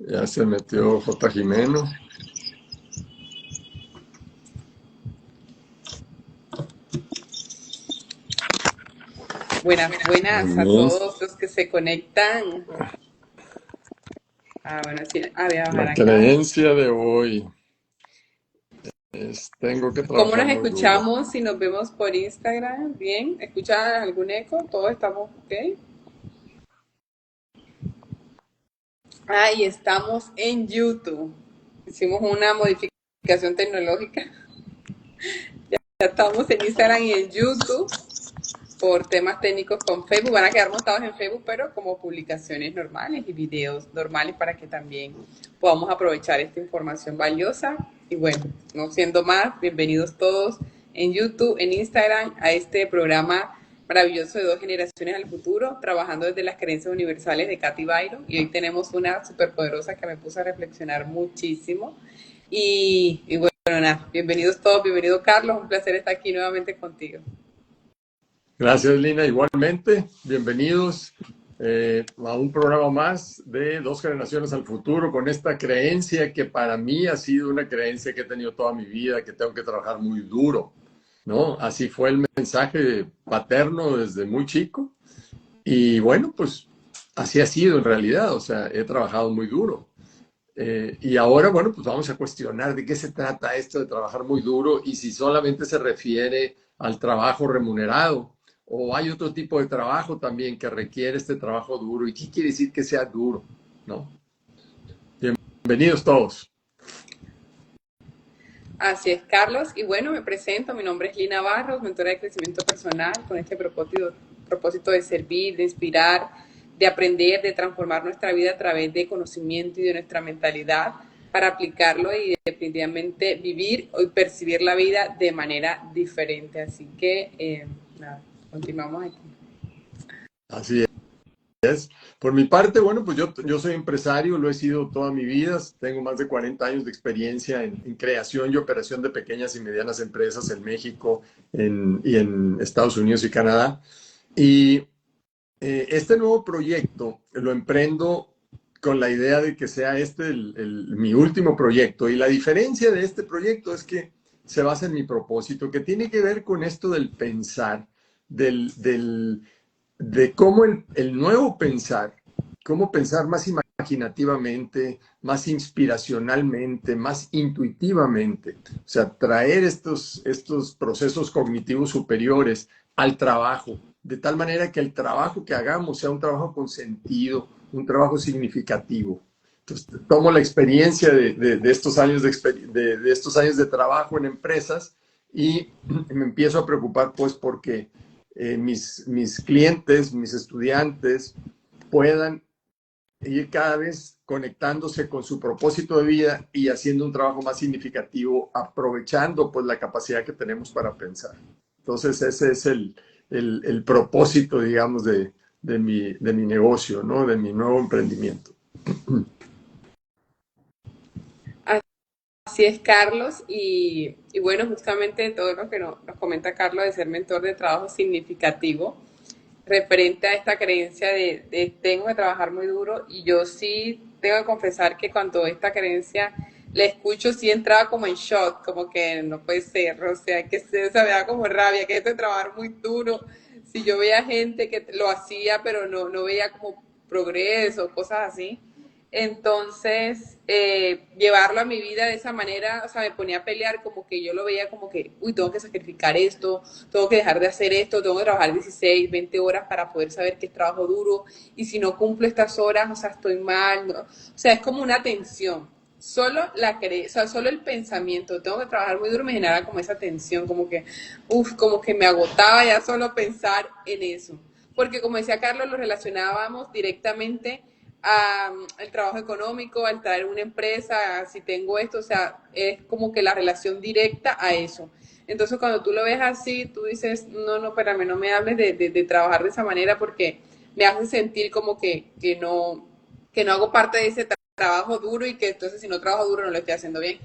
Ya se metió J. Jimeno. Buenas, buenas Muy a bien. todos los que se conectan. Bueno, sí, voy a bajar La acá. creencia de hoy es tengo que ¿Cómo trabajar nos muy duro. escuchamos si nos vemos por Instagram? ¿Bien? ¿Escucha algún eco? ¿Todos estamos ok? Y estamos en YouTube. Hicimos una modificación tecnológica. Ya estamos en Instagram y en YouTube. Por temas técnicos con Facebook. Van a quedar montados en Facebook, pero como publicaciones normales y videos normales para que también podamos aprovechar esta información valiosa. Y bueno, no siendo más, bienvenidos todos en YouTube, en Instagram, a este programa maravilloso de 2 generaciones al futuro, trabajando desde las creencias universales de Katy Byron. Y hoy tenemos una superpoderosa que me puso a reflexionar muchísimo. Y bueno, nada, bienvenidos todos, bienvenido Carlos, un placer estar aquí nuevamente contigo. Gracias, Lina. Igualmente, bienvenidos a un programa más de 2 generaciones al futuro con esta creencia que para mí ha sido una creencia que he tenido toda mi vida, que tengo que trabajar muy duro, ¿no? Así fue el mensaje paterno desde muy chico. Y bueno, pues así ha sido en realidad, o sea, he trabajado muy duro. Y ahora, bueno, pues vamos a cuestionar de qué se trata esto de trabajar muy duro y si solamente se refiere al trabajo remunerado o hay otro tipo de trabajo también que requiere este trabajo duro y qué quiere decir que sea duro, ¿no? Bienvenidos todos. Así es, Carlos. Y bueno, me presento. Mi nombre es Lina Barros, mentora de crecimiento personal, con este propósito de servir, de inspirar, de aprender, de transformar nuestra vida a través de conocimiento y de nuestra mentalidad para aplicarlo y definitivamente vivir y percibir la vida de manera diferente. Así que, nada, continuamos aquí. Así es. Por mi parte, bueno, pues yo soy empresario, lo he sido toda mi vida, tengo más de 40 años de experiencia en creación y operación de pequeñas y medianas empresas en México y en Estados Unidos y Canadá. Y este nuevo proyecto lo emprendo con la idea de que sea este mi último proyecto. Y la diferencia de este proyecto es que se basa en mi propósito, que tiene que ver con esto del pensar, de cómo el nuevo pensar, cómo pensar más imaginativamente, más inspiracionalmente, más intuitivamente. O sea, traer estos procesos cognitivos superiores al trabajo, de tal manera que el trabajo que hagamos sea un trabajo con sentido, un trabajo significativo. Entonces, tomo la experiencia de estos años de estos años de trabajo en empresas y me empiezo a preocupar, pues, porque mis clientes, mis estudiantes puedan ir cada vez conectándose con su propósito de vida y haciendo un trabajo más significativo, aprovechando pues la capacidad que tenemos para pensar. Entonces ese es el propósito, digamos, de mi negocio, ¿no? De mi nuevo emprendimiento. Así es, Carlos, y bueno, justamente todo lo que nos comenta Carlos de ser mentor de trabajo significativo, referente a esta creencia de tengo que trabajar muy duro, y yo sí tengo que confesar que cuando esta creencia la escucho, sí entraba como en shock, como que no puede ser, o sea, que se me da como rabia, que esto de trabajar muy duro, si yo veía gente que lo hacía, pero no veía como progreso, cosas así. Entonces, llevarlo a mi vida de esa manera, o sea, me ponía a pelear como que yo lo veía como que, uy, tengo que sacrificar esto, tengo que dejar de hacer esto, tengo que trabajar 16, 20 horas para poder saber que es trabajo duro, y si no cumplo estas horas, o sea, estoy mal, ¿no? O sea, es como una tensión. O sea, solo el pensamiento, tengo que trabajar muy duro, me generaba como esa tensión, como que, uff, como que me agotaba ya solo pensar en eso. Porque como decía Carlos, lo relacionábamos directamente al trabajo económico, al traer una empresa, si tengo esto, o sea, es como que la relación directa a eso. Entonces, cuando tú lo ves así, tú dices, no, espérame, no me hables de trabajar de esa manera porque me hace sentir como que no hago parte de ese trabajo duro y que entonces si no trabajo duro no lo estoy haciendo bien.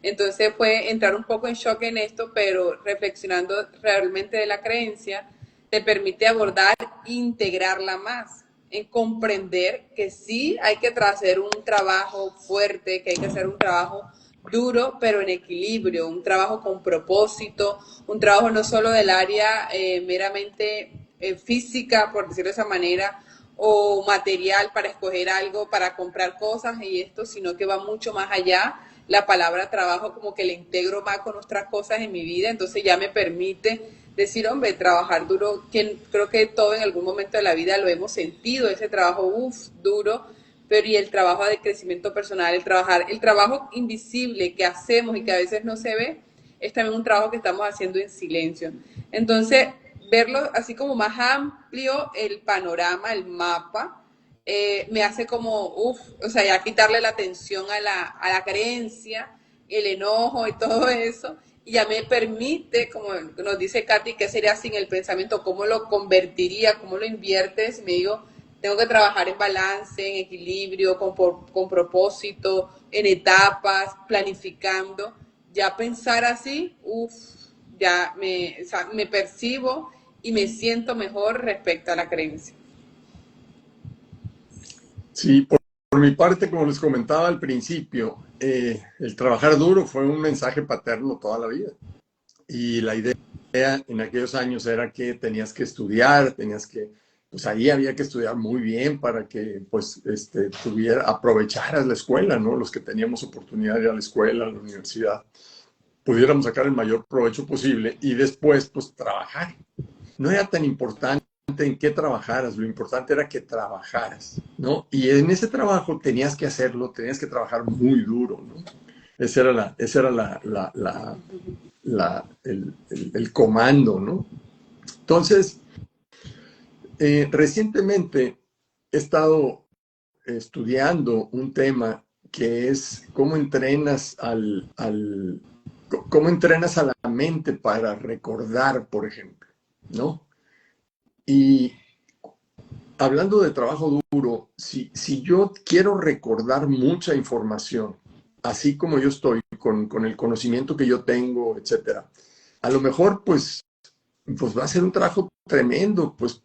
Entonces fue entrar un poco en shock en esto, pero reflexionando realmente de la creencia, te permite abordar, integrarla más. en comprender que sí hay que hacer un trabajo fuerte, que hay que hacer un trabajo duro, pero en equilibrio, un trabajo con propósito, un trabajo no solo del área meramente física, por decirlo de esa manera, o material para escoger algo, para comprar cosas y esto, sino que va mucho más allá. La palabra trabajo como que le integro más con otras cosas en mi vida, entonces ya me permite decir, hombre, trabajar duro, que creo que todo en algún momento de la vida lo hemos sentido, ese trabajo, duro, pero y el trabajo de crecimiento personal, el trabajo invisible que hacemos y que a veces no se ve, es también un trabajo que estamos haciendo en silencio. Entonces, verlo así como más amplio, el panorama, el mapa, me hace como, o sea, ya quitarle la atención a la creencia, el enojo y todo eso, y ya me permite, como nos dice Katy, qué sería sin el pensamiento, cómo lo convertiría, cómo lo inviertes, y me digo, tengo que trabajar en balance, en equilibrio, con propósito, en etapas, planificando. Ya pensar así, ya o sea, me percibo y me siento mejor respecto a la creencia. Sí, por mi parte, como les comentaba al principio, el trabajar duro fue un mensaje paterno toda la vida. Y la idea en aquellos años era que tenías que estudiar, pues ahí había que estudiar muy bien para que pues aprovecharas la escuela, ¿no? Los que teníamos oportunidad de ir a la escuela, a la universidad, pudiéramos sacar el mayor provecho posible y después pues trabajar. No era tan importante en qué trabajaras, lo importante era que trabajaras, ¿no? Y en ese trabajo tenías que hacerlo, tenías que trabajar muy duro, ¿no? Ese era el comando, ¿no? Entonces, recientemente he estado estudiando un tema que es cómo entrenas a la mente para recordar, por ejemplo, ¿no? Y hablando de trabajo duro, si yo quiero recordar mucha información, así como yo estoy con el conocimiento que yo tengo, etcétera, a lo mejor pues va a ser un trabajo tremendo, pues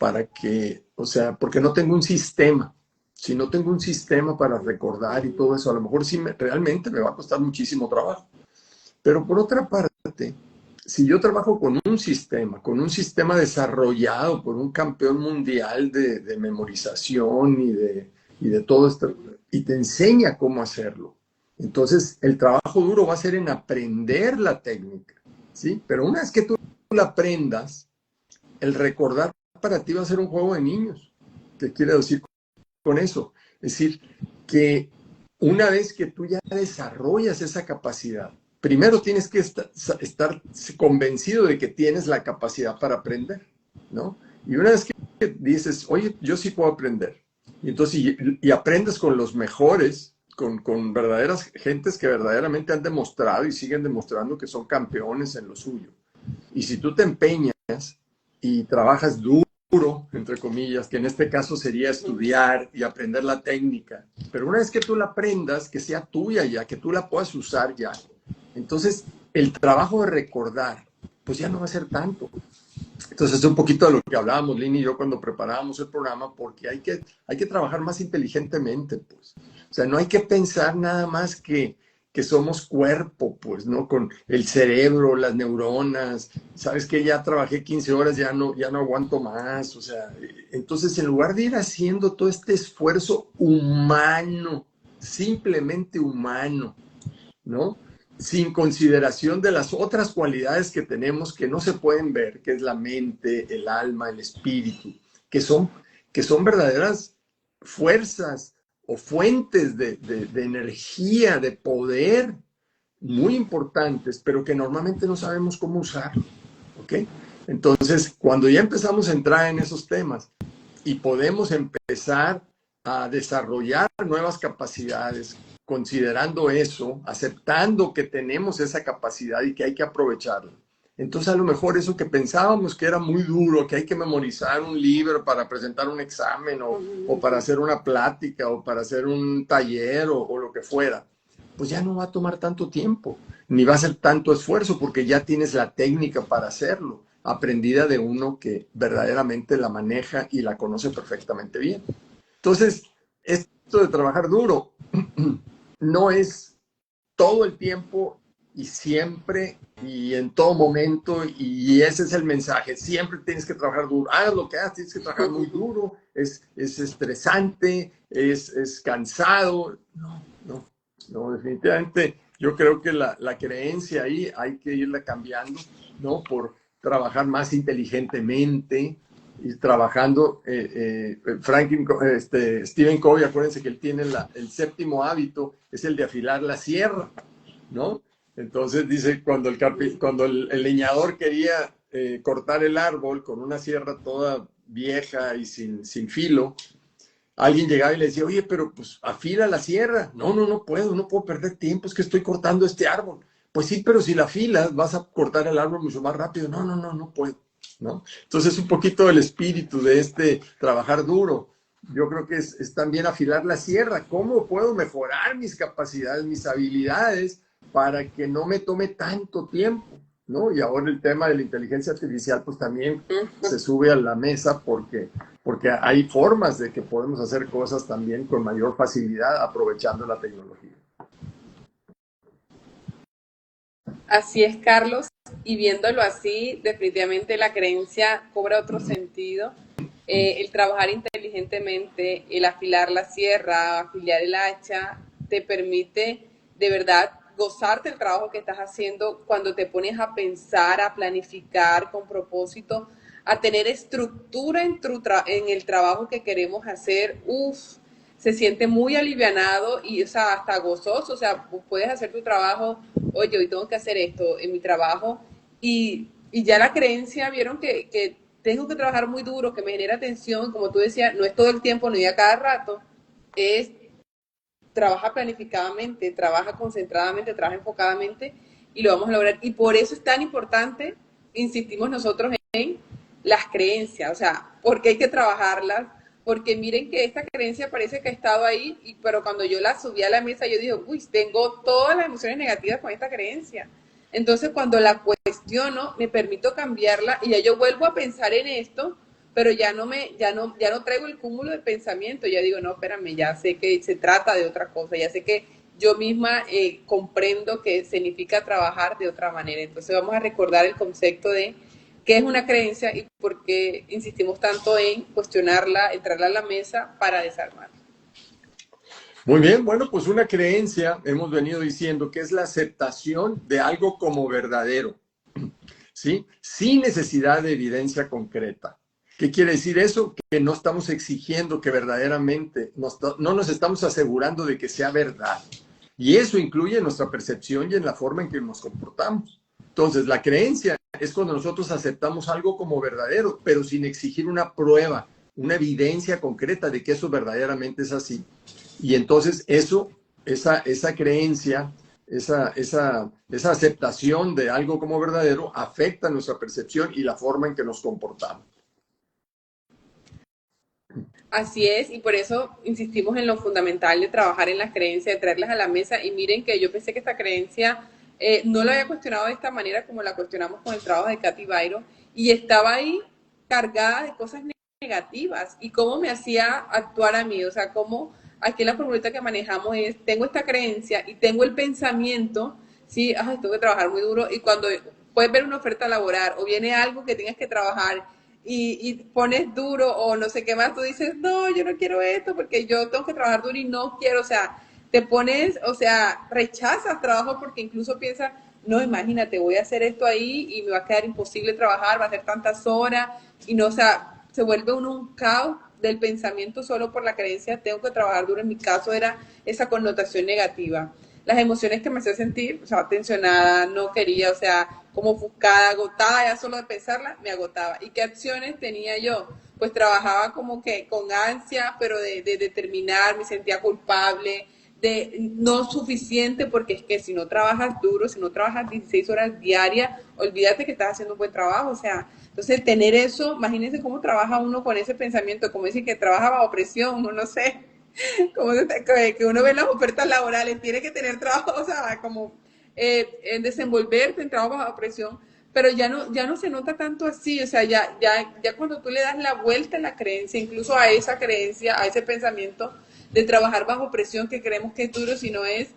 o sea, porque no tengo un sistema. Si no tengo un sistema para recordar y todo eso, a lo mejor sí realmente me va a costar muchísimo trabajo. Pero por otra parte, si yo trabajo con un sistema desarrollado por un campeón mundial de memorización y de todo esto, y te enseña cómo hacerlo, entonces el trabajo duro va a ser en aprender la técnica, ¿sí? Pero una vez que tú la aprendas, el recordar para ti va a ser un juego de niños. ¿Qué quiere decir con eso? Es decir, que una vez que tú ya desarrollas esa capacidad, primero tienes que estar convencido de que tienes la capacidad para aprender, ¿no? Y una vez que dices, oye, yo sí puedo aprender, y entonces y aprendes con los mejores, con verdaderas gentes que verdaderamente han demostrado y siguen demostrando que son campeones en lo suyo. Y si tú te empeñas y trabajas duro, entre comillas, que en este caso sería estudiar y aprender la técnica, pero una vez que tú la aprendas, que sea tuya ya, que tú la puedas usar ya, entonces el trabajo de recordar, pues ya no va a ser tanto. Entonces es un poquito de lo que hablábamos Lini y yo cuando preparábamos el programa, porque hay que trabajar más inteligentemente, pues. O sea, no hay que pensar nada más que somos cuerpo, pues, ¿no? Con el cerebro, las neuronas, sabes que ya trabajé 15 horas, ya no aguanto más, o sea, entonces en lugar de ir haciendo todo este esfuerzo humano, simplemente humano, ¿no? Sin consideración de las otras cualidades que tenemos que no se pueden ver, que es la mente, el alma, el espíritu, que son, que son verdaderas fuerzas o fuentes de energía, de poder muy importantes, pero que normalmente no sabemos cómo usar, ¿ok? Entonces, cuando ya empezamos a entrar en esos temas y podemos empezar a desarrollar nuevas capacidades, considerando eso, aceptando que tenemos esa capacidad y que hay que aprovecharla. Entonces, a lo mejor eso que pensábamos que era muy duro, que hay que memorizar un libro para presentar un examen o para hacer una plática o para hacer un taller o lo que fuera, pues ya no va a tomar tanto tiempo, ni va a ser tanto esfuerzo porque ya tienes la técnica para hacerlo, aprendida de uno que verdaderamente la maneja y la conoce perfectamente bien. Entonces, esto de trabajar duro no es todo el tiempo y siempre y en todo momento, y ese es el mensaje. Siempre tienes que trabajar duro. Hagas lo que hagas, tienes que trabajar muy duro. Es estresante, es cansado. No, no, no, definitivamente yo creo que la creencia ahí hay que irla cambiando, ¿no? Por trabajar más inteligentemente y trabajando. Stephen Covey, acuérdense que él tiene el séptimo hábito, es el de afilar la sierra, ¿no? Entonces dice, cuando el leñador quería cortar el árbol con una sierra toda vieja y sin filo, alguien llegaba y le decía, oye, pero pues afila la sierra. No, no, no puedo perder tiempo, es que estoy cortando este árbol. Pues sí, pero si la afilas, vas a cortar el árbol mucho más rápido. No, no, no, no puedo, ¿no? Entonces, un poquito el espíritu de este trabajar duro. Yo creo que es también afilar la sierra. ¿Cómo puedo mejorar mis capacidades, mis habilidades para que no me tome tanto tiempo, ¿no? Y ahora el tema de la inteligencia artificial, pues también se sube a la mesa porque hay formas de que podemos hacer cosas también con mayor facilidad aprovechando la tecnología. Así es, Carlos, y viéndolo así, definitivamente la creencia cobra otro sentido. El trabajar inteligentemente, el afilar la sierra, afilar el hacha, te permite de verdad gozarte el trabajo que estás haciendo cuando te pones a pensar, a planificar con propósito, a tener estructura en el trabajo que queremos hacer. Uf, se siente muy alivianado y, o sea, hasta gozoso. O sea, puedes hacer tu trabajo, oye, hoy tengo que hacer esto en mi trabajo, y ya la creencia, vieron que tengo que trabajar muy duro, que me genera tensión, como tú decías, no es todo el tiempo, ni a cada rato, es trabaja planificadamente, trabaja concentradamente, trabaja enfocadamente y lo vamos a lograr. Y por eso es tan importante, insistimos nosotros en las creencias, o sea, porque hay que trabajarlas, porque miren que esta creencia parece que ha estado ahí, pero cuando yo la subí a la mesa, yo dije, uy, tengo todas las emociones negativas con esta creencia. Entonces, cuando la cuestiono, me permito cambiarla y ya yo vuelvo a pensar en esto, pero ya no traigo el cúmulo de pensamiento, ya digo, no, espérame, ya sé que se trata de otra cosa, ya sé que yo misma comprendo que significa trabajar de otra manera. Entonces vamos a recordar el concepto de qué es una creencia y por qué insistimos tanto en cuestionarla, entrarla a la mesa para desarmarla. Muy bien, bueno, pues una creencia, hemos venido diciendo, que es la aceptación de algo como verdadero, ¿sí? Sin necesidad de evidencia concreta. ¿Qué quiere decir eso? Que no estamos exigiendo que verdaderamente, no nos estamos asegurando de que sea verdad. Y eso incluye nuestra percepción y en la forma en que nos comportamos. Entonces, la creencia es cuando nosotros aceptamos algo como verdadero, pero sin exigir una prueba, una evidencia concreta de que eso verdaderamente es así. Y entonces esa creencia, esa aceptación de algo como verdadero afecta nuestra percepción y la forma en que nos comportamos. Así es, y por eso insistimos en lo fundamental de trabajar en las creencias, de traerlas a la mesa. Y miren que yo pensé que esta creencia no la había cuestionado de esta manera como la cuestionamos con el trabajo de Katy Byron, y estaba ahí cargada de cosas negativas y cómo me hacía actuar a mí. O sea, cómo aquí la formulita que manejamos es, tengo esta creencia y tengo el pensamiento, sí, ay, tengo que trabajar muy duro, y cuando puedes ver una oferta laboral o viene algo que tengas que trabajar y pones duro o no sé qué más, tú dices, no, yo no quiero esto porque yo tengo que trabajar duro y no quiero, o sea, te pones, o sea, rechazas trabajo porque incluso piensas, no, imagínate, voy a hacer esto ahí y me va a quedar imposible trabajar, va a ser tantas horas y no, o sea, se vuelve uno un caos del pensamiento solo por la creencia, tengo que trabajar duro. En mi caso era esa connotación negativa. Las emociones que me hacía sentir, o sea, tensionada, no quería, o sea, como ofuscada, agotada, ya solo de pensarla, me agotaba. ¿Y qué acciones tenía yo? Pues trabajaba como que con ansia, pero de terminar, me sentía culpable, de no suficiente, porque es que si no trabajas duro, si no trabajas 16 horas diarias, olvídate que estás haciendo un buen trabajo. O sea, entonces tener eso, imagínense cómo trabaja uno con ese pensamiento, como dicen que trabaja bajo presión, no sé, como que uno ve las ofertas laborales, tiene que tener trabajo, o sea, como en desenvolverte en trabajo bajo presión, pero ya no se nota tanto así, o sea, ya cuando tú le das la vuelta a la creencia, incluso a esa creencia, a ese pensamiento de trabajar bajo presión que creemos que es duro, si no es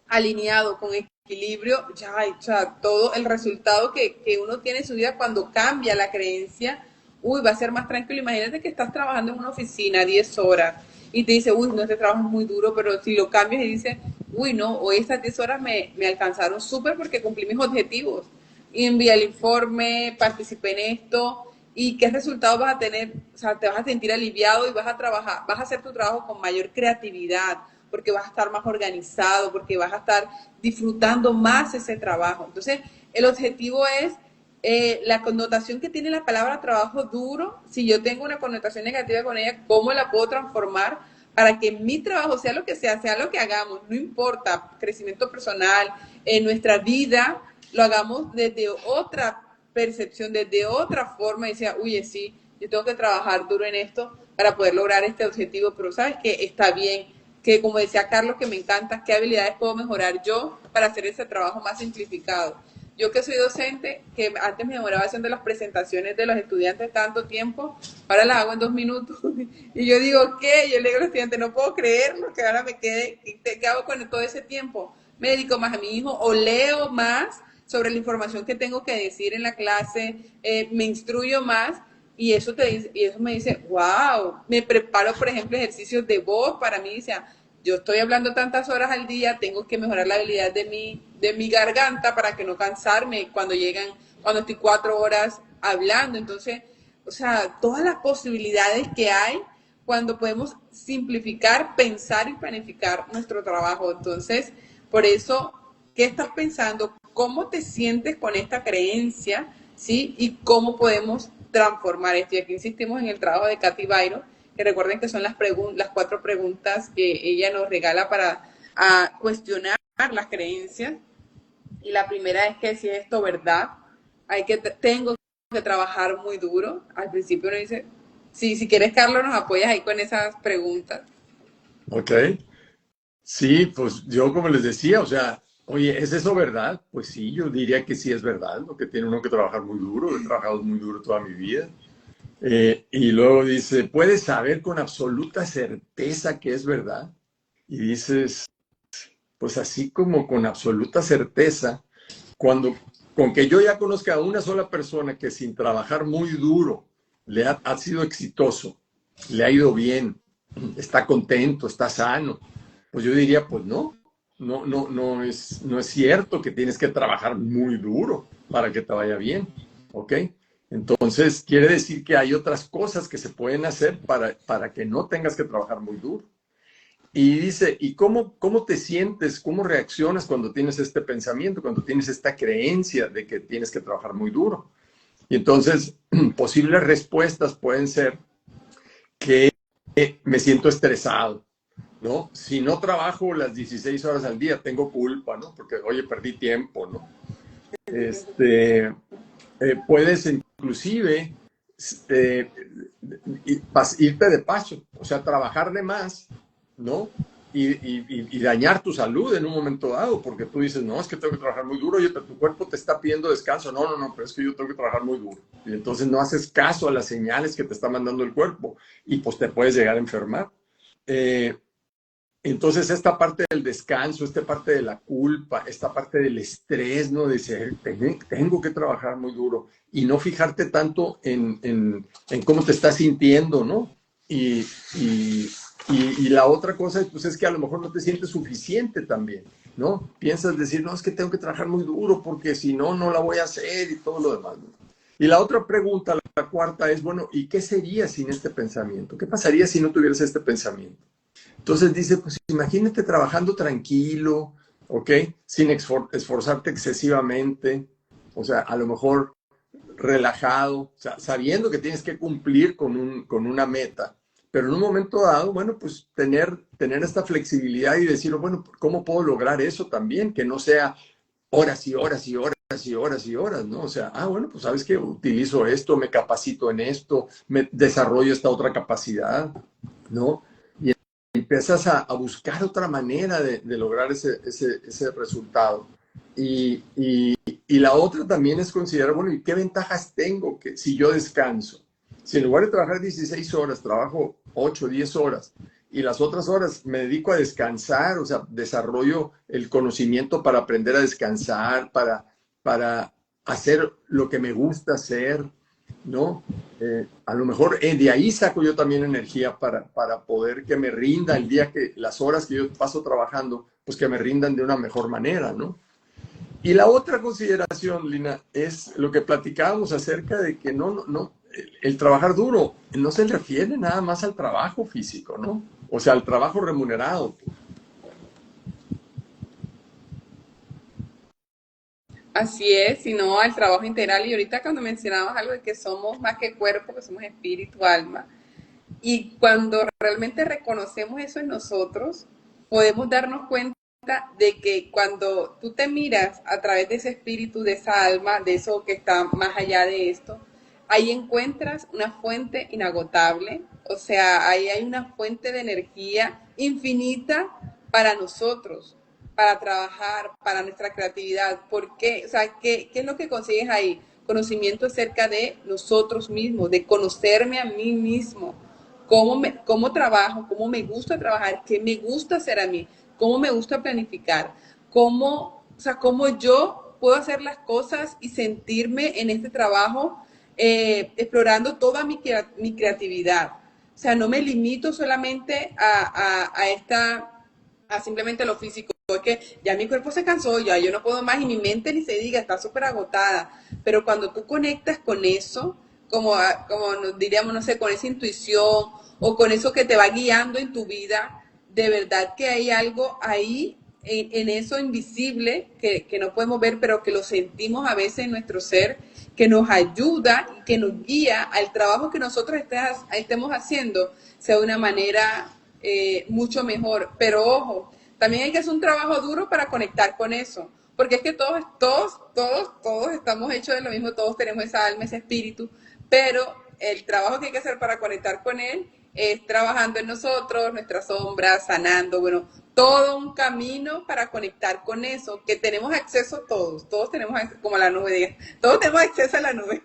alineado con equilibrio, ya, o sea, todo el resultado que uno tiene en su vida cuando cambia la creencia, uy, va a ser más tranquilo. Imagínate que estás trabajando en una oficina 10 horas y te dice, uy, no, este trabajo es muy duro, pero si lo cambias y dices, uy, no, hoy estas 10 horas me alcanzaron súper porque cumplí mis objetivos. Y envié el informe, participé en esto, y qué resultados vas a tener, o sea, te vas a sentir aliviado y vas a trabajar, vas a hacer tu trabajo con mayor creatividad, porque vas a estar más organizado, porque vas a estar disfrutando más ese trabajo. Entonces, el objetivo es la connotación que tiene la palabra trabajo duro. Si yo tengo una connotación negativa con ella, ¿cómo la puedo transformar para que mi trabajo, sea lo que sea lo que hagamos, no importa, crecimiento personal, en nuestra vida, lo hagamos desde otra percepción, desde otra forma, y decía, uy, sí, yo tengo que trabajar duro en esto para poder lograr este objetivo, pero sabes que está bien, que como decía Carlos, que me encanta, qué habilidades puedo mejorar yo para hacer ese trabajo más simplificado. Yo que soy docente, que antes me demoraba haciendo las presentaciones de los estudiantes tanto tiempo, ahora las hago en 2 minutos. Y yo digo, ¿qué? Yo le digo a los estudiantes, no puedo creerlo, que ahora me quede, ¿qué hago con todo ese tiempo? Me dedico más a mi hijo o leo más sobre la información que tengo que decir en la clase, me instruyo más y eso me dice, wow, me preparo, por ejemplo, ejercicios de voz para mí, o sea, yo estoy hablando tantas horas al día, tengo que mejorar la habilidad de mi garganta para que no cansarme cuando estoy 4 horas hablando. Entonces, o sea, todas las posibilidades que hay cuando podemos simplificar, pensar y planificar nuestro trabajo. Entonces, por eso, ¿qué estás pensando? ¿Cómo te sientes con esta creencia? ¿Sí? Y cómo podemos transformar esto. Y aquí insistimos en el trabajo de Katy Byron, que recuerden que son las 4 preguntas que ella nos regala para cuestionar las creencias. Y la primera es que si es esto verdad, tengo que trabajar muy duro. Al principio uno dice, sí, si quieres, Carlos, nos apoyas ahí con esas preguntas. Ok. Sí, pues yo como les decía, o sea, oye, ¿es eso verdad? Pues sí, yo diría que sí es verdad, lo que tiene uno que trabajar muy duro, he trabajado muy duro toda mi vida. Y luego dice, ¿puedes saber con absoluta certeza que es verdad? Y dices, pues así como con absoluta certeza, cuando con que yo ya conozca a una sola persona que sin trabajar muy duro ha sido exitoso, le ha ido bien, está contento, está sano, pues yo diría, pues no es cierto que tienes que trabajar muy duro para que te vaya bien, ¿ok? Entonces, quiere decir que hay otras cosas que se pueden hacer para que no tengas que trabajar muy duro. Y dice, ¿y cómo te sientes, cómo reaccionas cuando tienes este pensamiento, cuando tienes esta creencia de que tienes que trabajar muy duro? Y entonces, posibles respuestas pueden ser que me siento estresado, ¿no? Si no trabajo las 16 horas al día, tengo culpa, ¿no? Porque, oye, perdí tiempo, ¿no? Este, puedes inclusive eh, irte de paso, o sea, trabajar de más, ¿no? Y dañar tu salud en un momento dado, porque tú dices, no, es que tengo que trabajar muy duro, oye, pero tu cuerpo te está pidiendo descanso, no, pero es que yo tengo que trabajar muy duro. Y entonces no haces caso a las señales que te está mandando el cuerpo y pues te puedes llegar a enfermar. Eh, entonces, esta parte del descanso, esta parte de la culpa, esta parte del estrés, ¿no? De decir, tengo que trabajar muy duro y no fijarte tanto en cómo te estás sintiendo, ¿no? Y, y, y la otra cosa, pues es que a lo mejor no te sientes suficiente también, ¿no? Piensas decir, no, es que tengo que trabajar muy duro porque si no, no la voy a hacer y todo lo demás, ¿no? Y la otra pregunta, la cuarta, es, bueno, ¿y qué sería sin este pensamiento? ¿Qué pasaría si no tuvieras este pensamiento? Entonces dice, pues imagínate trabajando tranquilo, ¿ok? Sin esforzarte excesivamente, o sea, a lo mejor relajado, o sea, sabiendo que tienes que cumplir con una meta, pero en un momento dado, bueno, pues tener esta flexibilidad y decir, bueno, ¿cómo puedo lograr eso también? Que no sea horas y horas y horas y horas y horas, ¿no? O sea, bueno, pues sabes que utilizo esto, me capacito en esto, me desarrollo esta otra capacidad, ¿no? Y empiezas a buscar otra manera de lograr ese resultado. Y Y la otra también es considerar, bueno, ¿y qué ventajas tengo que si yo descanso? Si en lugar de trabajar 16 horas, trabajo 8, 10 horas y las otras horas me dedico a descansar, o sea, desarrollo el conocimiento para aprender a descansar, para hacer lo que me gusta hacer, ¿no? A lo mejor de ahí saco yo también energía para poder que me rinda el día que las horas que yo paso trabajando, pues que me rindan de una mejor manera, ¿no? Y la otra consideración, Lina, es lo que platicábamos acerca de que el trabajar duro no se refiere nada más al trabajo físico, ¿no? O sea, al trabajo remunerado. Así es, sino al trabajo integral. Y ahorita cuando mencionabas algo de que somos más que cuerpo, que somos espíritu, alma, y cuando realmente reconocemos eso en nosotros, podemos darnos cuenta de que cuando tú te miras a través de ese espíritu, de esa alma, de eso que está más allá de esto, ahí encuentras una fuente inagotable, o sea, ahí hay una fuente de energía infinita para nosotros, para trabajar, para nuestra creatividad. ¿Por qué? O sea, ¿qué es lo que consigues ahí? Conocimiento acerca de nosotros mismos, de conocerme a mí mismo, cómo trabajo, cómo me gusta trabajar, qué me gusta hacer a mí, cómo me gusta planificar, cómo yo puedo hacer las cosas y sentirme en este trabajo explorando toda mi creatividad. O sea, no me limito solamente a simplemente lo físico, porque ya mi cuerpo se cansó, ya yo no puedo más y mi mente ni se diga, está súper agotada. Pero cuando tú conectas con eso, como nos diríamos, no sé, con esa intuición o con eso que te va guiando en tu vida, de verdad que hay algo ahí en eso invisible que no podemos ver, pero que lo sentimos a veces en nuestro ser, que nos ayuda y que nos guía al trabajo que nosotros estemos haciendo, sea de una manera mucho mejor. Pero ojo, también hay que hacer un trabajo duro para conectar con eso, porque es que todos estamos hechos de lo mismo, todos tenemos esa alma, ese espíritu, pero el trabajo que hay que hacer para conectar con él es trabajando en nosotros, nuestras sombras, sanando, bueno, todo un camino para conectar con eso, que tenemos acceso todos tenemos acceso, como a la nube, diga, todos tenemos acceso a la nube,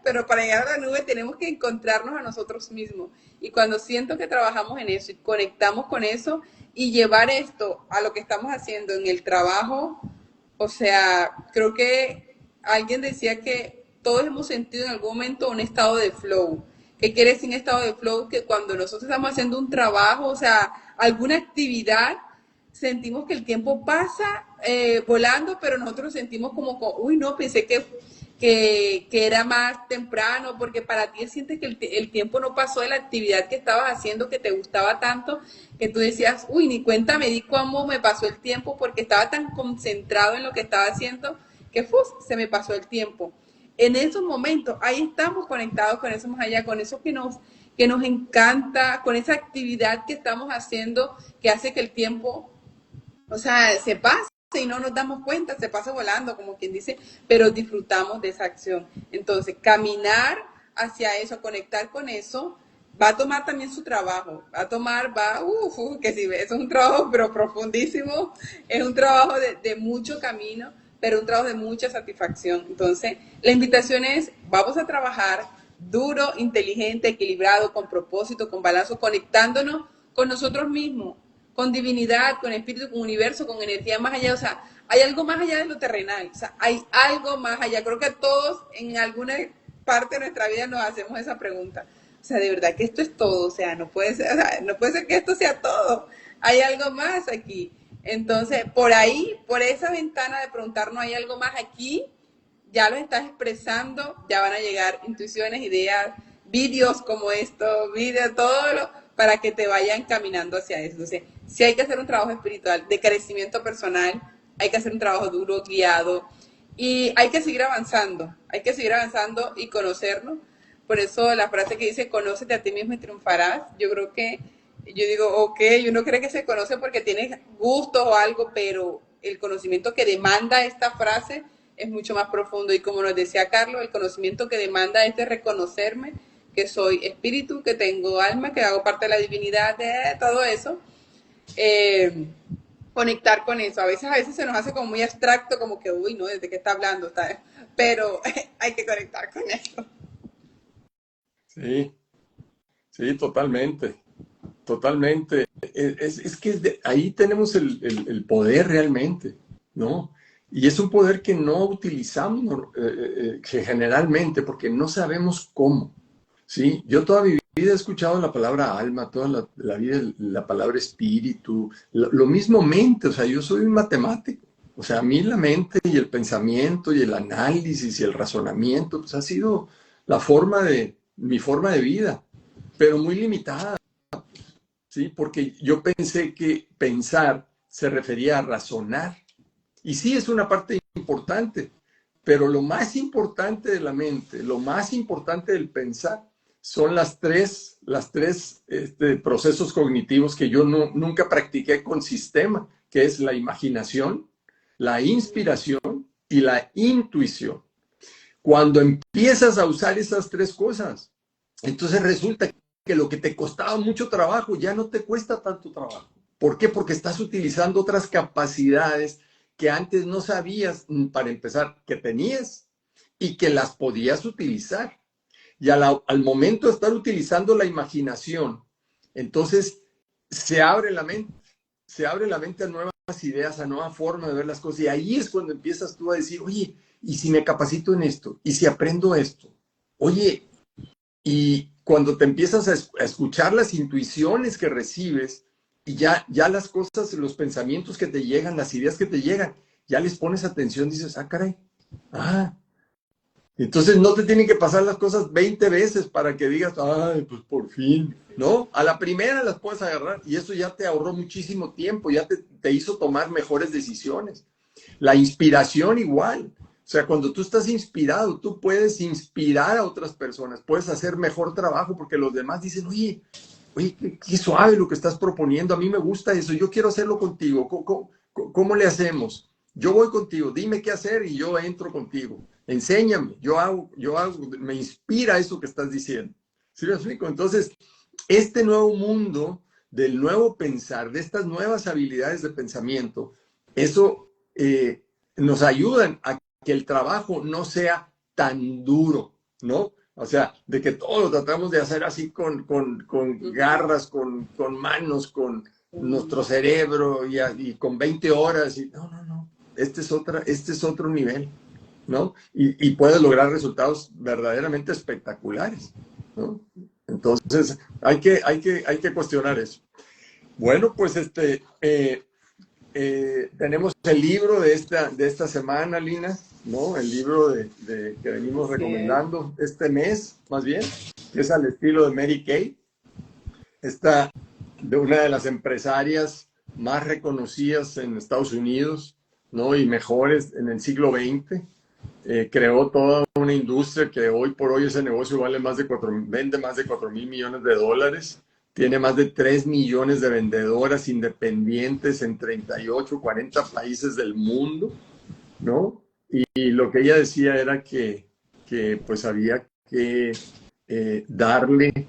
pero para llegar a la nube tenemos que encontrarnos a nosotros mismos. Y cuando siento que trabajamos en eso y conectamos con eso y llevar esto a lo que estamos haciendo en el trabajo, o sea, creo que alguien decía que todos hemos sentido en algún momento un estado de flow. ¿Qué quiere decir un estado de flow? Que cuando nosotros estamos haciendo un trabajo, o sea, alguna actividad, sentimos que el tiempo pasa volando, pero nosotros sentimos uy, no, pensé que era más temprano, porque para ti sientes que el tiempo no pasó de la actividad que estabas haciendo, que te gustaba tanto, que tú decías, uy, ni cuenta me di cómo me pasó el tiempo, porque estaba tan concentrado en lo que estaba haciendo, que se me pasó el tiempo. En esos momentos, ahí estamos conectados con eso más allá, con eso que nos encanta, con esa actividad que estamos haciendo, que hace que el tiempo, o sea, se pase y no nos damos cuenta, se pasa volando, como quien dice, pero disfrutamos de esa acción. Entonces, caminar hacia eso, conectar con eso, va a tomar también su trabajo, que si es un trabajo pero profundísimo, es un trabajo de mucho camino, pero un trabajo de mucha satisfacción. Entonces, la invitación es, vamos a trabajar duro, inteligente, equilibrado, con propósito, con balance, conectándonos con nosotros mismos, con divinidad, con espíritu, con universo, con energía más allá. O sea, hay algo más allá de lo terrenal. O sea, hay algo más allá. Creo que todos en alguna parte de nuestra vida nos hacemos esa pregunta. O sea, de verdad que esto es todo. O sea, o sea, no puede ser que esto sea todo. Hay algo más aquí. Entonces, por ahí, por esa ventana de preguntarnos, ¿hay algo más aquí? Ya lo estás expresando, ya van a llegar intuiciones, ideas, vídeos como esto, vídeos, para que te vayan caminando hacia eso. Entonces, si hay que hacer un trabajo espiritual de crecimiento personal, hay que hacer un trabajo duro, guiado, y hay que seguir avanzando y conocernos. Por eso la frase que dice, conócete a ti mismo y triunfarás, yo creo que, yo digo, ok, uno cree que se conoce porque tiene gusto o algo, pero el conocimiento que demanda esta frase es mucho más profundo. Y como nos decía Carlos, el conocimiento que demanda es de reconocerme que soy espíritu, que tengo alma, que hago parte de la divinidad, de todo eso. Eh, conectar con eso. A veces se nos hace como muy abstracto, como que, uy, no, ¿desde qué está hablando? Pero hay que conectar con eso. Sí, sí, totalmente, totalmente. Es que ahí tenemos el poder realmente, ¿no? Y es un poder que no utilizamos que generalmente porque no sabemos cómo, ¿sí? Yo toda mi vida he escuchado la palabra alma, toda la vida la palabra espíritu, lo mismo mente, o sea, yo soy un matemático. O sea, a mí la mente y el pensamiento y el análisis y el razonamiento, pues ha sido mi forma de vida, pero muy limitada, ¿sí? Porque yo pensé que pensar se refería a razonar. Y sí es una parte importante, pero lo más importante de la mente, lo más importante del pensar, son las tres procesos cognitivos que yo nunca practiqué con sistema, que es la imaginación, la inspiración y la intuición. Cuando empiezas a usar esas tres cosas, entonces resulta que lo que te costaba mucho trabajo ya no te cuesta tanto trabajo. ¿Por qué? Porque estás utilizando otras capacidades que antes no sabías, para empezar, que tenías y que las podías utilizar. Y al momento de estar utilizando la imaginación, entonces se abre la mente, se abre la mente a nuevas ideas, a nueva forma de ver las cosas. Y ahí es cuando empiezas tú a decir, oye, ¿y si me capacito en esto? ¿Y si aprendo esto? Oye, y cuando te empiezas a escuchar las intuiciones que recibes y ya las cosas, los pensamientos que te llegan, las ideas que te llegan, ya les pones atención, dices, ah, caray, ah, entonces no te tienen que pasar las cosas 20 veces para que digas, ay, pues por fin, ¿no? A la primera las puedes agarrar y eso ya te ahorró muchísimo tiempo, ya te hizo tomar mejores decisiones. La inspiración igual. O sea, cuando tú estás inspirado, tú puedes inspirar a otras personas, puedes hacer mejor trabajo porque los demás dicen, oye, qué suave lo que estás proponiendo, a mí me gusta eso, yo quiero hacerlo contigo, ¿cómo le hacemos? Yo voy contigo, dime qué hacer y yo entro contigo. Enséñame, yo hago, me inspira eso que estás diciendo. ¿Sí me explico? Entonces, este nuevo mundo del nuevo pensar, de estas nuevas habilidades de pensamiento, eso nos ayudan a que el trabajo no sea tan duro, ¿no? O sea, de que todo lo tratamos de hacer así con garras, con manos, con nuestro cerebro y con 20 horas. Y, no, no, no. Este es otro nivel, ¿no? Y puedes lograr resultados verdaderamente espectaculares, ¿no? Entonces, hay que cuestionar eso. Bueno, pues tenemos el libro de esta semana, Lina, ¿no? El libro que venimos Así es. recomendando este mes, más bien, que es al estilo de Mary Kay, esta de una de las empresarias más reconocidas en Estados Unidos, ¿no? Y mejores en el siglo XX. Creó toda una industria que hoy por hoy ese negocio vende más de 4.000 millones de dólares. Tiene más de 3 millones de vendedoras independientes en 38, 40 países del mundo, ¿no? Y lo que ella decía era que pues había que darle,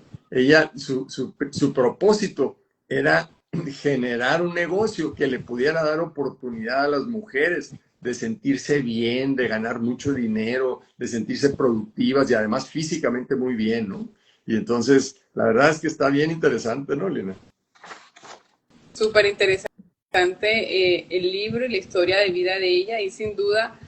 su propósito era generar un negocio que le pudiera dar oportunidad a las mujeres de sentirse bien, de ganar mucho dinero, de sentirse productivas y además físicamente muy bien, ¿no? Y entonces, la verdad es que está bien interesante, ¿no, Lina? Súper interesante el libro y la historia de vida de ella y sin duda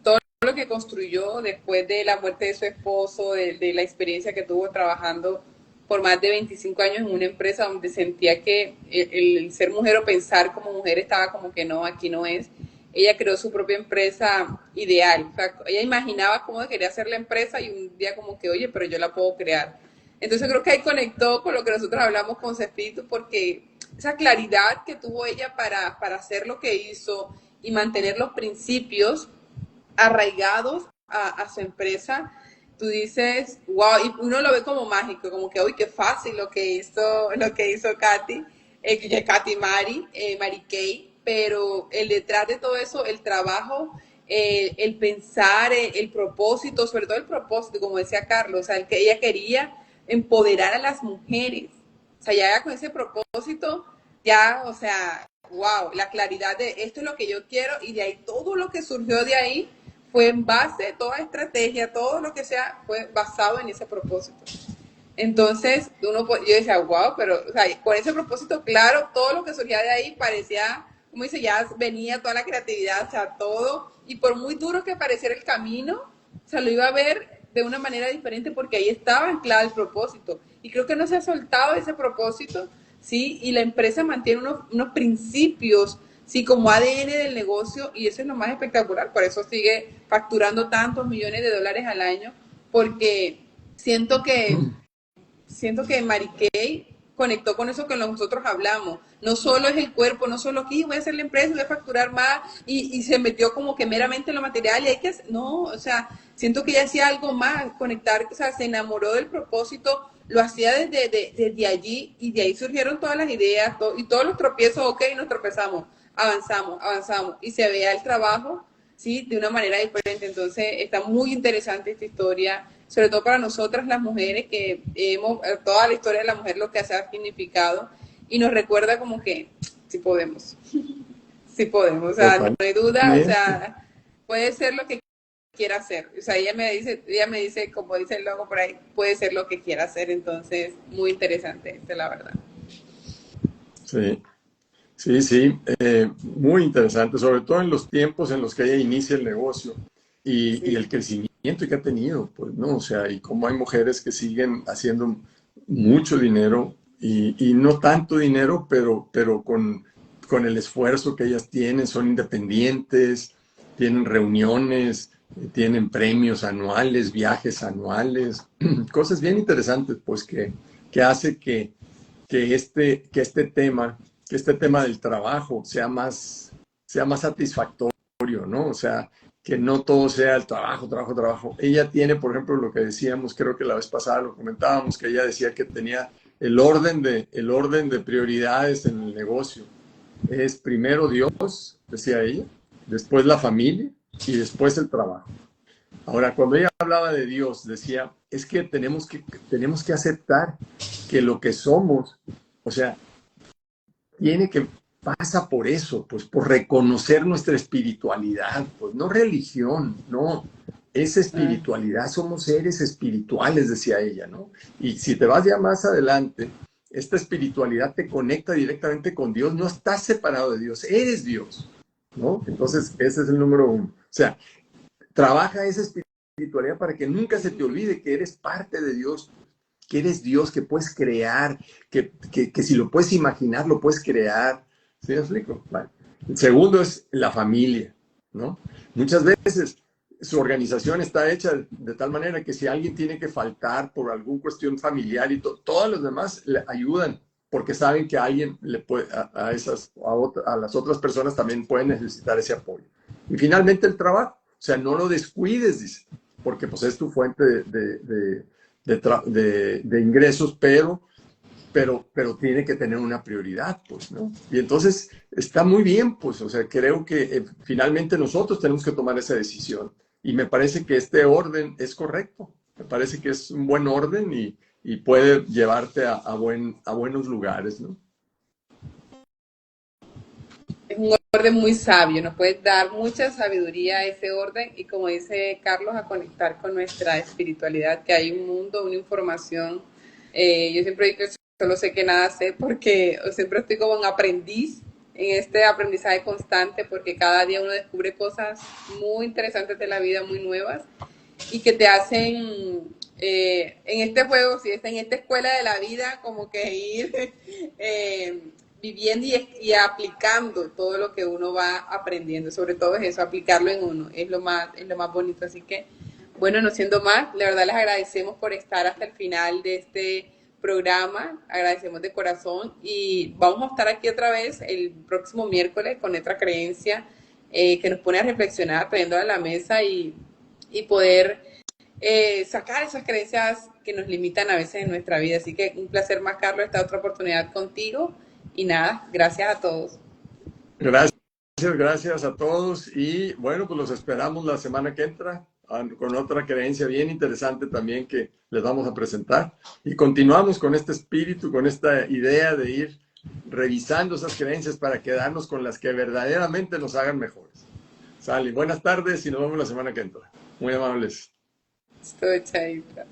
todo lo que construyó después de la muerte de su esposo, de la experiencia que tuvo trabajando por más de 25 años en una empresa donde sentía que el ser mujer o pensar como mujer estaba como que no, aquí no es. Ella creó su propia empresa ideal. O sea, ella imaginaba cómo quería hacer la empresa y un día como que, oye, pero yo la puedo crear. Entonces creo que ahí conectó con lo que nosotros hablamos con Cefito porque esa claridad que tuvo ella para hacer lo que hizo y mantener los principios arraigados a su empresa, tú dices, wow, y uno lo ve como mágico, como que, uy, qué fácil lo que hizo Katy, Mary Kay, pero el detrás de todo eso, el trabajo, el pensar, el propósito, sobre todo el propósito, como decía Carlos, o sea, el que ella quería empoderar a las mujeres, o sea, ya con ese propósito, ya, o sea, wow, la claridad de esto es lo que yo quiero y de ahí todo lo que surgió de ahí fue en base, toda estrategia, todo lo que sea, fue basado en ese propósito. Entonces, yo decía, wow, pero o sea, con ese propósito, claro, todo lo que surgía de ahí parecía, como dice, ya venía toda la creatividad, o sea, todo, y por muy duro que pareciera el camino, o sea, lo iba a ver de una manera diferente porque ahí estaba anclado el propósito. Y creo que no se ha soltado ese propósito, ¿sí? Y la empresa mantiene unos principios, ¿sí? Como ADN del negocio, y eso es lo más espectacular, por eso sigue facturando tantos millones de dólares al año, porque siento que siento que Mary Kay conectó con eso que nosotros hablamos. No solo es el cuerpo, no solo aquí voy a hacer la empresa, voy a facturar más y se metió como que meramente en lo material y hay que, no, o sea, siento que ella hacía algo más, conectar, o sea, se enamoró del propósito, lo hacía desde allí y de ahí surgieron todas las ideas y todos los tropiezos, ok, nos tropezamos, avanzamos y se vea el trabajo, ¿sí? De una manera diferente. Entonces, está muy interesante esta historia, sobre todo para nosotras las mujeres, que hemos, toda la historia de la mujer lo que ha significado y nos recuerda como que sí podemos, sí podemos, o sea, no hay duda, o Totalmente. sea, puede ser lo que quiera hacer. O sea, ella me dice, como dice el logo por ahí, puede ser lo que quiera hacer. Entonces, muy interesante, esta es la verdad. Sí, sí, sí, muy interesante, sobre todo en los tiempos en los que ella inicia el negocio y Sí. el crecimiento que ha tenido, pues, ¿no? O sea, y cómo hay mujeres que siguen haciendo mucho dinero y no tanto dinero, pero con el esfuerzo que ellas tienen, son independientes, tienen reuniones, tienen premios anuales, viajes anuales, cosas bien interesantes, pues, que hace que este tema del trabajo sea más satisfactorio, ¿no? O sea, que no todo sea el trabajo, trabajo, trabajo. Ella tiene, por ejemplo, lo que decíamos, creo que la vez pasada lo comentábamos, que ella decía que tenía el orden de prioridades en el negocio. Es primero Dios, decía ella, después la familia y después el trabajo. Ahora, cuando ella hablaba de Dios, decía, es que tenemos que aceptar que lo que somos, o sea, tiene que pasa por eso, pues por reconocer nuestra espiritualidad, pues no religión, no, es Ah, espiritualidad, somos seres espirituales, decía ella, ¿no? Y si te vas ya más adelante, esta espiritualidad te conecta directamente con Dios, no estás separado de Dios, eres Dios, ¿no? Entonces, ese es el número uno. O sea, trabaja esa espiritualidad para que nunca se te olvide que eres parte de Dios, que eres Dios, que puedes crear, que si lo puedes imaginar, lo puedes crear. ¿Sí me explico? Vale. El segundo es la familia, ¿no? Muchas veces su organización está hecha de tal manera que si alguien tiene que faltar por alguna cuestión familiar y todos los demás le ayudan porque saben que alguien le puede, a las otras personas también pueden necesitar ese apoyo. Y finalmente el trabajo, o sea, no lo descuides, dice, porque pues es tu fuente de ingresos, pero tiene que tener una prioridad, pues, ¿no? Y entonces está muy bien, pues, o sea, creo que finalmente nosotros tenemos que tomar esa decisión. Y me parece que este orden es correcto, me parece que es un buen orden y puede llevarte a buenos lugares, ¿no? es un orden muy sabio, nos puede dar mucha sabiduría a ese orden y como dice Carlos, a conectar con nuestra espiritualidad, que hay un mundo, una información. Yo siempre digo que solo sé que nada sé porque siempre estoy como un aprendiz en este aprendizaje constante porque cada día uno descubre cosas muy interesantes de la vida, muy nuevas y que te hacen en este juego, si es en esta escuela de la vida, como que ir viviendo aplicando todo lo que uno va aprendiendo. Sobre todo es eso, aplicarlo en uno, es lo más bonito. Así que, bueno, no siendo más, la verdad les agradecemos por estar hasta el final de este programa, agradecemos de corazón y vamos a estar aquí otra vez el próximo miércoles con otra creencia que nos pone a reflexionar, trayendo a la mesa y poder sacar esas creencias que nos limitan a veces en nuestra vida. Así que un placer más, Carlos, esta otra oportunidad contigo. Y nada, gracias a todos. Gracias, gracias a todos y bueno, pues los esperamos la semana que entra con otra creencia bien interesante también que les vamos a presentar y continuamos con este espíritu, con esta idea de ir revisando esas creencias para quedarnos con las que verdaderamente nos hagan mejores. Sale, buenas tardes y nos vemos la semana que entra. Muy amables. Estoy chaita.